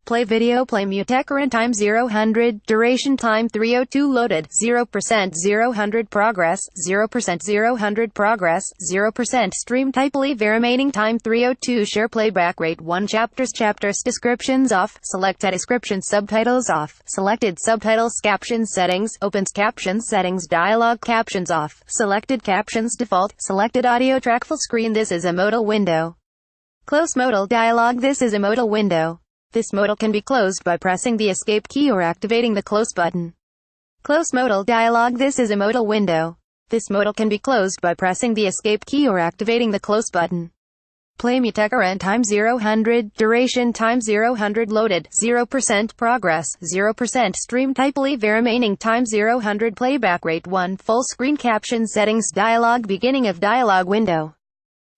Play video, play VideoPlayMuteCurrent. Time 0-100. Duration time 302. Loaded 0%. 0-100. Progress 0%. 0-100. Progress 0%. Stream. TypeLIVERemaining. Time 302. SharePlayback rate 1. Chapters descriptions off. Selected descriptions. Subtitles off. Selected subtitles. Captions settings. Opens captions settings. Dialog captions off. Selected captions default. Selected audio track full screen. This is a modal window. Close modal dialog. This is a modal window. This modal can be closed by pressing the escape key or activating the close button. Close modal dialog. This is a modal window. This modal can be closed by pressing the escape key or activating the close button. Play VideoPlayMuteCurrent. Time 0-100. Duration time 0-100. Loaded 0%. Progress 0%. Stream. TypeLIVERemaining. Time 0-100. Playback rate 1. Full screen caption settings. Dialog. Beginning of dialog window.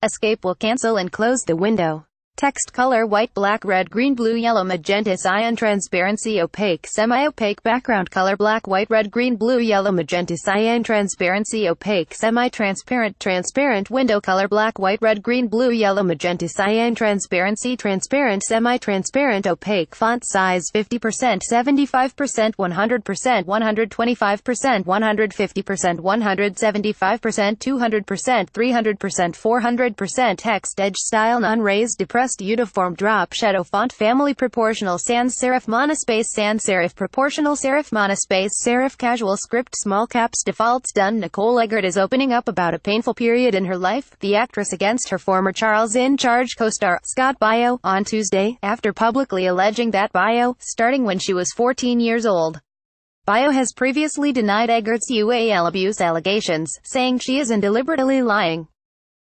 Escape will cancel and close the window. Text color white, black, red, green, blue, yellow, magenta, cyan, transparency, opaque, semi-opaque, background color black, white, red, green, blue, yellow, magenta, cyan, transparency, opaque, semi-transparent, transparent, window color black, white, red, green, blue, yellow, magenta, cyan, transparency, transparent, semi-transparent, opaque, font size 50%, 75%, 100%, 125%, 150%, 175%, 200%, 300%, 400%, text edge style non-raised, depressed, uniform drop shadow font family proportional sans serif proportional serif monospace serif casual script small caps defaults done. Nicole Eggert is opening up about a painful period in her life. The actress against her former Charles in Charge co-star, Scott Baio, on Tuesday, after publicly alleging that Baio, starting when she was 14 years old. Baio has previously denied Eggert's UAL abuse allegations, saying she isn't deliberately lying.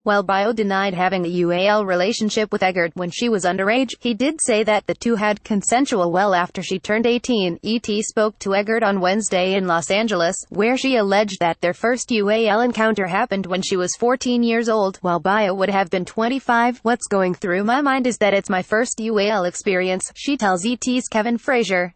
While Baio denied having a UAL relationship with Eggert when she was underage, he did say that the two had consensual well after she turned 18. ET spoke to Eggert on Wednesday in Los Angeles, where she alleged that their first UAL encounter happened when she was 14 years old, while Baio would have been 25. "What's going through my mind is that it's my first UAL experience," she tells ET's Kevin Frazier.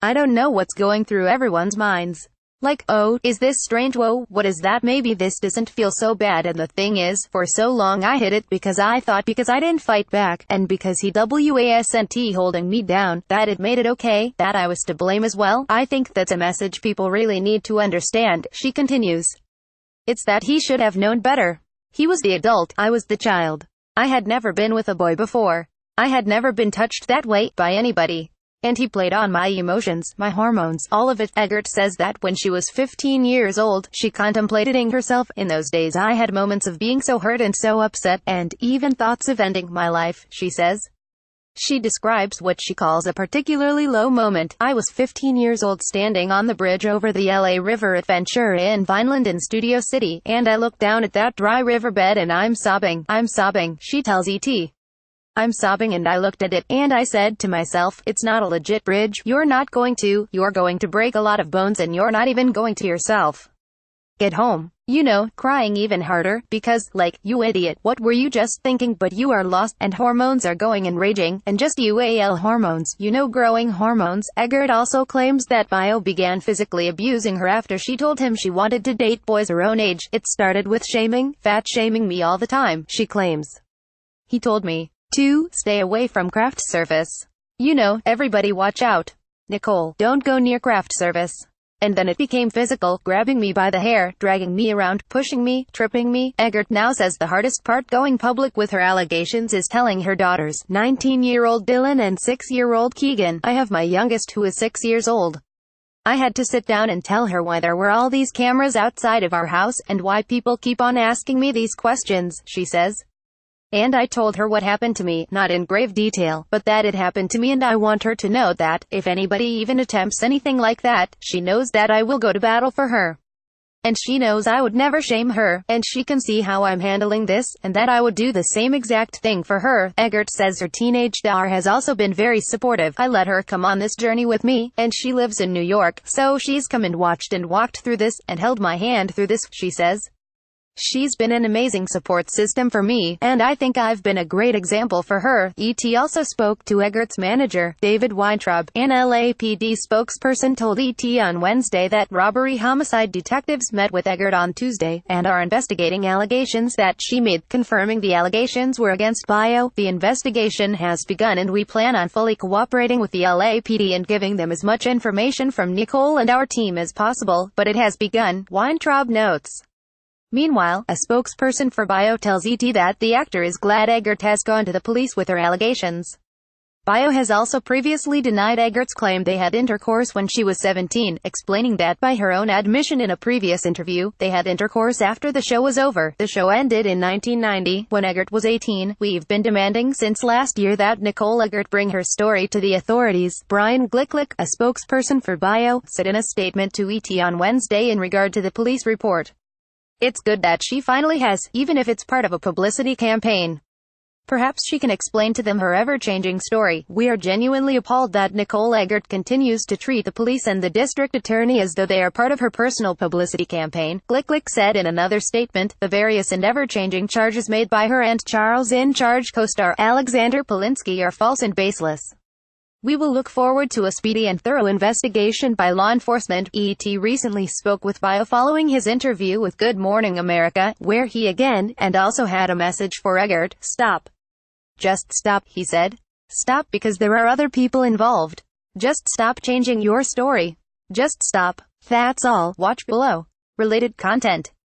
"I don't know what's going through everyone's minds. Like, oh, is this strange? Whoa, what is that? Maybe this doesn't feel so bad. And the thing is, for so long I hid it because I thought because I didn't fight back, and because he wasn't holding me down, that it made it okay, that I was to blame as well. I think that's a message people really need to understand," she continues. "It's that he should have known better. He was the adult, I was the child. I had never been with a boy before. I had never been touched that way by anybody. And he played on my emotions, my hormones, all of it." Eggert says that when she was 15 years old, she contemplated ending herself. "In those days I had moments of being so hurt and so upset, and even thoughts of ending my life," she says. She describes what she calls a particularly low moment. "I was 15 years old standing on the bridge over the LA River at Ventura in Vineland in Studio City, and I looked down at that dry riverbed and I'm sobbing, she tells ET. "I'm sobbing and I looked at it, and I said to myself, it's not a legit bridge, you're going to break a lot of bones and you're not even going to yourself get home." Crying even harder, because, like, you idiot, what were you just thinking? But you are lost, and hormones are going and raging, and just UAL hormones, growing hormones. Eggert also claims that Baio began physically abusing her after she told him she wanted to date boys her own age. "It started with fat shaming me all the time," she claims. "He told me to stay away from craft service. Everybody watch out. Nicole, don't go near craft service. And then it became physical, grabbing me by the hair, dragging me around, pushing me, tripping me." Eggert now says the hardest part going public with her allegations is telling her daughters, 19-year-old Dylan and 6-year-old Keegan. "I have my youngest who is 6 years old. I had to sit down and tell her why there were all these cameras outside of our house, and why people keep on asking me these questions," she says. "And I told her what happened to me, not in grave detail, but that it happened to me, and I want her to know that, if anybody even attempts anything like that, she knows that I will go to battle for her. And she knows I would never shame her, and she can see how I'm handling this, and that I would do the same exact thing for her." Eggert says her teenage daughter has also been very supportive. "I let her come on this journey with me, and she lives in New York, so she's come and walked through this, and held my hand through this," she says. She's been an amazing support system for me, and I think I've been a great example for her. ET also spoke to Eggert's manager, David Weintraub. An LAPD spokesperson told ET on Wednesday that robbery homicide detectives met with Eggert on Tuesday, and are investigating allegations that she made, confirming the allegations were against Baio. The investigation has begun and we plan on fully cooperating with the LAPD and giving them as much information from Nicole and our team as possible, but it has begun, Weintraub notes. Meanwhile, a spokesperson for Baio tells ET that the actor is glad Eggert has gone to the police with her allegations. Baio has also previously denied Eggert's claim they had intercourse when she was 17, explaining that by her own admission in a previous interview, they had intercourse after the show was over. The show ended in 1990, when Eggert was 18. We've been demanding since last year that Nicole Eggert bring her story to the authorities, Brian Glicklick, a spokesperson for Baio, said in a statement to ET on Wednesday in regard to the police report. It's good that she finally has, even if it's part of a publicity campaign. Perhaps she can explain to them her ever-changing story. We are genuinely appalled that Nicole Eggert continues to treat the police and the district attorney as though they are part of her personal publicity campaign, Glicklick said in another statement. The various and ever-changing charges made by her and Charles in Charge co-star Alexander Polinsky are false and baseless. We will look forward to a speedy and thorough investigation by law enforcement. ET recently spoke with Baio following his interview with Good Morning America, where he again, and also had a message for Eggert. Stop. Just stop, he said. Stop because there are other people involved. Just stop changing your story. Just stop. That's all. Watch below. Related content.